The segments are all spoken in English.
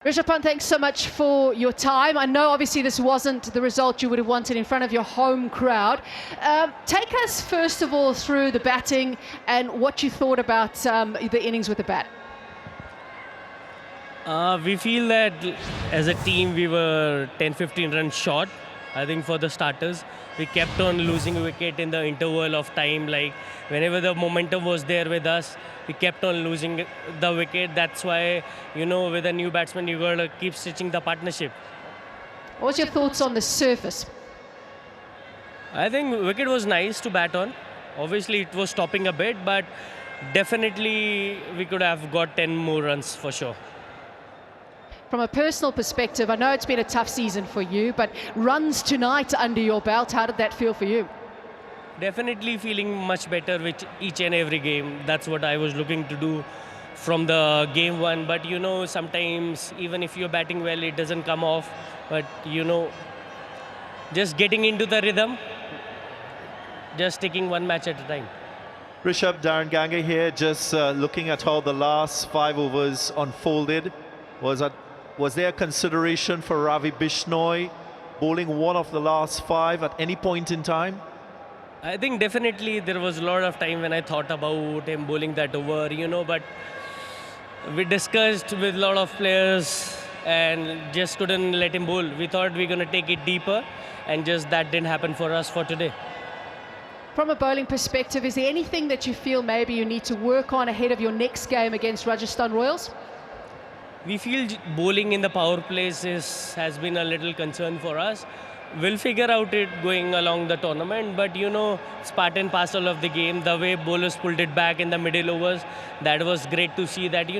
Rishabh Pant, thanks so much for your time. I know obviously this wasn't the result you would have wanted in front of your home crowd. Take us first of all through the batting and what you thought about the innings with the bat. We feel that as a team we were 10-15 runs short. I think for the starters, we kept on losing wicket in the interval of time. Like whenever the momentum was there with us, we kept on losing the wicket. That's why, with a new batsman, you gotta keep stitching the partnership. What's your thoughts on the surface? I think wicket was nice to bat on. Obviously, it was stopping a bit, but definitely we could have got 10 more runs for sure. From a personal perspective, I know it's been a tough season for you, but runs tonight under your belt, how did that feel for you? Definitely feeling much better with each and every game. That's what I was looking to do from the game one. But sometimes even if you're batting well, it doesn't come off. But just getting into the rhythm, just taking one match at a time. Rishabh, Darren Ganga here, just looking at how the last 5 overs unfolded. Was there a consideration for Ravi Bishnoi bowling one of the last 5 at any point in time? I think definitely there was a lot of time when I thought about him bowling that over, but we discussed with a lot of players and just couldn't let him bowl. We thought we were going to take it deeper, and just that didn't happen for us for today. From a bowling perspective, is there anything that you feel maybe you need to work on ahead of your next game against Rajasthan Royals? We feel bowling in the power plays has been a little concern for us. We'll figure out it going along the tournament, but it's part and parcel of the game. The way bowlers pulled it back in the middle overs, that was great to see that,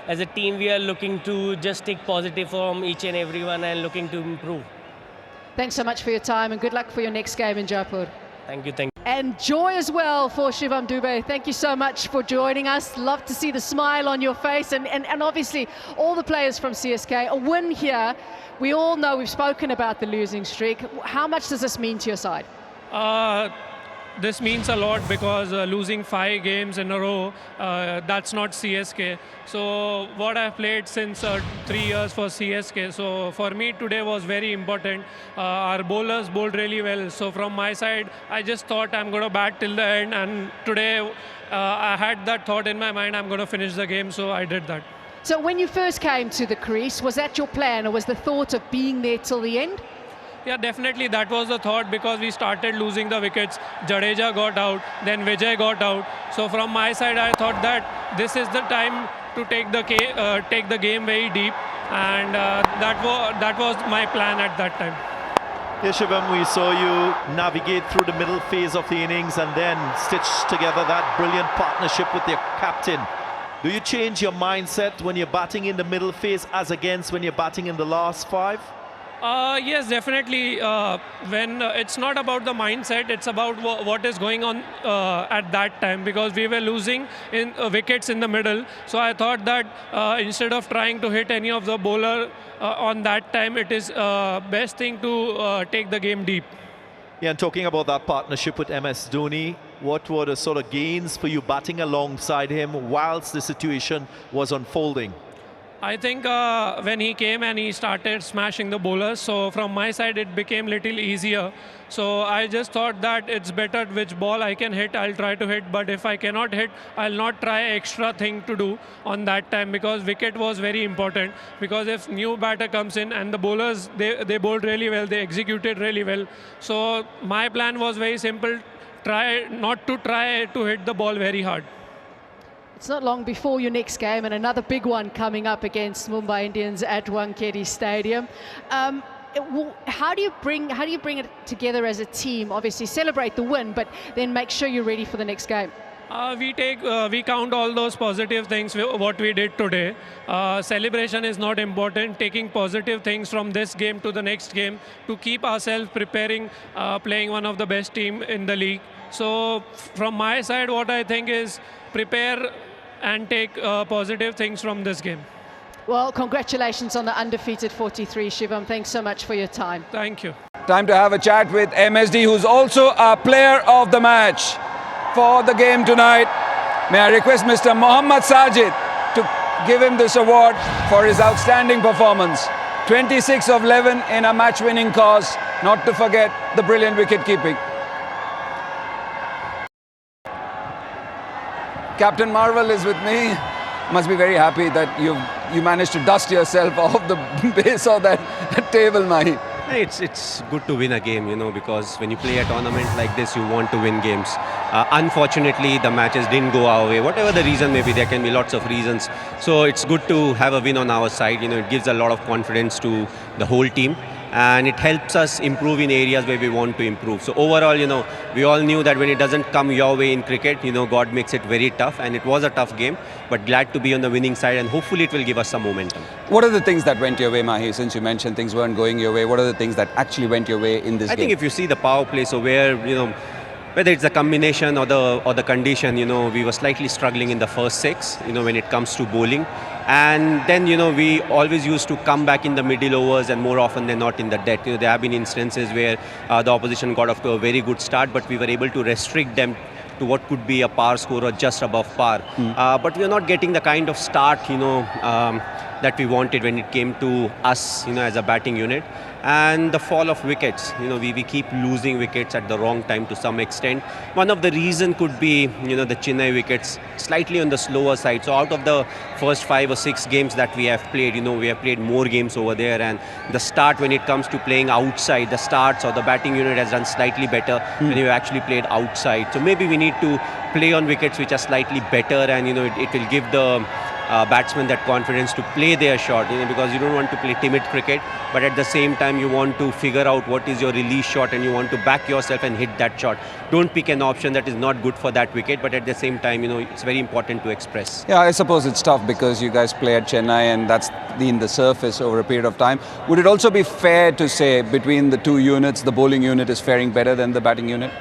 as a team we are looking to just take positive from each and everyone and looking to improve. Thanks so much for your time and good luck for your next game in Jaipur. Thank you. And joy as well for Shivam Dube. Thank you so much for joining us. Love to see the smile on your face and obviously all the players from CSK. A win here. We all know we've spoken about the losing streak. How much does this mean to your side? This means a lot because losing 5 games in a row, that's not CSK. So what I've played since 3 years for CSK. So for me today was very important. Our bowlers bowled really well. So from my side, I just thought I'm going to bat till the end. And today I had that thought in my mind, I'm going to finish the game. So I did that. So when you first came to the crease, was that your plan or was the thought of being there till the end? Yeah, definitely that was the thought because we started losing the wickets. Jadeja got out, then Vijay got out. So from my side, I thought that this is the time to take the game very deep, and that was my plan at that time. Yes, Shivam, we saw you navigate through the middle phase of the innings and then stitch together that brilliant partnership with your captain. Do you change your mindset when you're batting in the middle phase as against when you're batting in the last 5? Yes, definitely. When it's not about the mindset, it's about what is going on at that time because we were losing in wickets in the middle. So I thought that instead of trying to hit any of the bowler on that time, it is best thing to take the game deep. Yeah, and talking about that partnership with MS Dhoni, what were the sort of gains for you batting alongside him whilst the situation was unfolding? I think when he came and he started smashing the bowlers, so from my side it became little easier. So I just thought that it's better which ball I can hit, I'll try to hit. But if I cannot hit, I'll not try extra thing to do on that time because wicket was very important. Because if new batter comes in and the bowlers, they bowled really well, they executed really well. So my plan was very simple, not to try to hit the ball very hard. It's not long before your next game and another big one coming up against Mumbai Indians at Wankhede Stadium. How do you bring it together as a team? Obviously celebrate the win, but then make sure you're ready for the next game. We count all those positive things what we did today. Celebration is not important. Taking positive things from this game to the next game to keep ourselves preparing, playing one of the best team in the league. So from my side, what I think is prepare and take positive things from this game. Well, congratulations on the undefeated 43, Shivam. Thanks so much for your time. Thank you. Time to have a chat with MSD, who's also our player of the match for the game tonight. May I request Mr. Mohammad Sajid to give him this award for his outstanding performance. 26 of 11 in a match-winning cause, not to forget the brilliant wicket-keeping. Captain Marvel is with me. Must be very happy that you managed to dust yourself off the base of that table, Mahi. It's good to win a game, because when you play a tournament like this, you want to win games. Unfortunately, the matches didn't go our way. Whatever the reason may be, there can be lots of reasons. So it's good to have a win on our side. It gives a lot of confidence to the whole team. And it helps us improve in areas where we want to improve. So overall, we all knew that when it doesn't come your way in cricket, God makes it very tough, and it was a tough game, but glad to be on the winning side, and hopefully it will give us some momentum. What are the things that went your way, Mahi? Since you mentioned things weren't going your way, what are the things that actually went your way in this game? I think if you see the power play, so where, whether it's the combination or the condition, we were slightly struggling in the first 6, when it comes to bowling. And then, we always used to come back in the middle overs, and more often than not in the death. There have been instances where the opposition got off to a very good start, but we were able to restrict them to what could be a par score or just above par. But we are not getting the kind of start, that we wanted when it came to us, as a batting unit. And the fall of wickets, we keep losing wickets at the wrong time to some extent. One of the reason could be, the Chennai wickets slightly on the slower side. So out of the first 5 or 6 games that we have played, we have played more games over there, and the start when it comes to playing outside, the starts or the batting unit has done slightly better when we've actually played outside. So maybe we need to play on wickets which are slightly better, and it will give the batsmen that confidence to play their shot, because you don't want to play timid cricket, but at the same time you want to figure out what is your release shot, and you want to back yourself and hit that shot. Don't pick an option that is not good for that wicket, but at the same time, it's very important to express. Yeah, I suppose it's tough because you guys play at Chennai, and that's been the surface over a period of time. Would it also be fair to say between the two units, the bowling unit is faring better than the batting unit?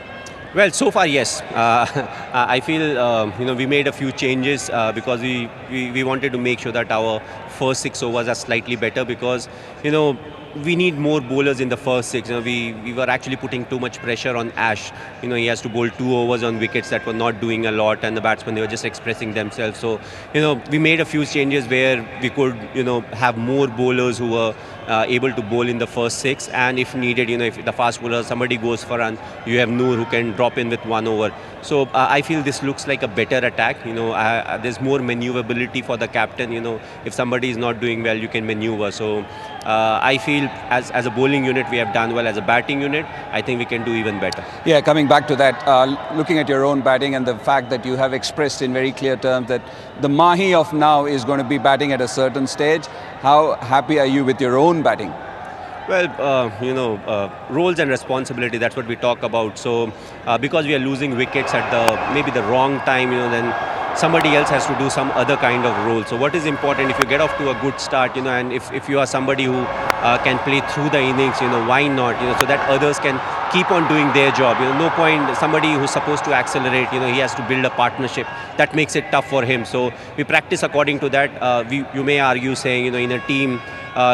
Well, so far, yes. I feel, we made a few changes because we wanted to make sure that our first 6 overs are slightly better, because, we need more bowlers in the first 6. We were actually putting too much pressure on Ash. He has to bowl 2 overs on wickets that were not doing a lot, and the batsmen, they were just expressing themselves. So, we made a few changes where we could, have more bowlers who were able to bowl in the first 6, and if needed, if the fast bowler, somebody goes for run, you have Noor who can drop in with 1 over. So I feel this looks like a better attack. There's more maneuverability for the captain. If somebody is not doing well, you can maneuver. So I feel as a bowling unit we have done well. As a batting unit, I think we can do even better. Yeah, coming back to that, looking at your own batting and the fact that you have expressed in very clear terms that the Mahi of now is going to be batting at a certain stage, how happy are you with your own batting? Well, roles and responsibility, that's what we talk about. So because we are losing wickets at maybe the wrong time, then somebody else has to do some other kind of role. So what is important, if you get off to a good start, and if you are somebody who can play through the innings, why not, so that others can keep on doing their job. No point, somebody who's supposed to accelerate, he has to build a partnership. That makes it tough for him. So we practice according to that. You may argue saying, in a team,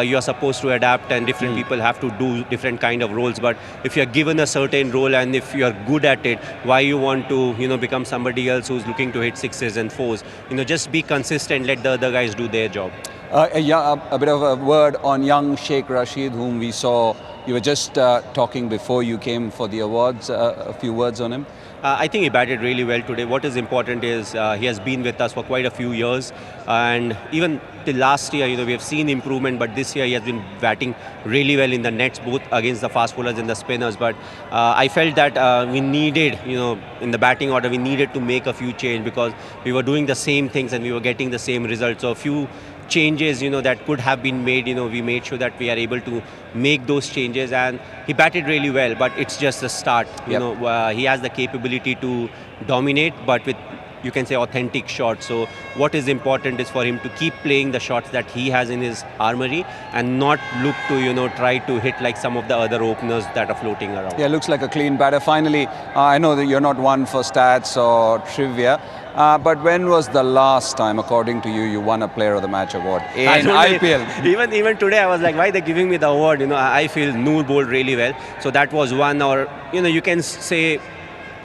you are supposed to adapt, and different people have to do different kind of roles. But if you are given a certain role, and if you are good at it, why you want to become somebody else who's looking to hit 6s and 4s? Just be consistent, let the other guys do their job. A bit of a word on young Sheikh Rashid, whom we saw. You were just talking before you came for the awards. A few words on him. I think he batted really well today. What is important is he has been with us for quite a few years, and even the last year, we have seen improvement, but this year he has been batting really well in the nets, both against the fast bowlers and the spinners. But I felt that we needed, in the batting order, we needed to make a few changes, because we were doing the same things and we were getting the same results. So a few changes, that could have been made, we made sure that we are able to make those changes, and he batted really well, but it's just a start. He has the capability to dominate, but with, you can say, authentic shots. So what is important is for him to keep playing the shots that he has in his armory, and not look to, try to hit like some of the other openers that are floating around. Yeah, looks like a clean batter. Finally, I know that you're not one for stats or trivia, but when was the last time, according to you, you won a Player of the Match award in IPL? Even today, I was like, why are they giving me the award? I feel Noor bowled really well. So that was one, or, you can say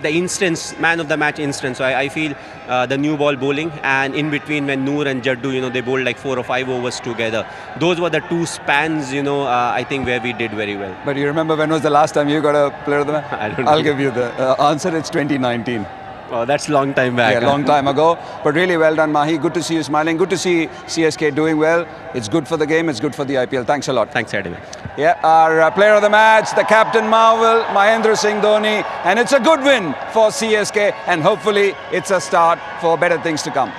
the instance, man of the match instance. So I feel the new ball bowling, and in between when Noor and Jaddu, they bowled like 4 or 5 overs together. Those were the two spans, I think where we did very well. But you remember when was the last time you got a player of the match? I don't I'll know. give you the answer. It's 2019. Oh, that's a long time back. Yeah, long time ago. But really well done, Mahi. Good to see you smiling. Good to see CSK doing well. It's good for the game. It's good for the IPL. Thanks a lot. Thanks, Adam. Yeah, our player of the match, the captain Marvel, Mahendra Singh Dhoni. And it's a good win for CSK. And hopefully it's a start for better things to come.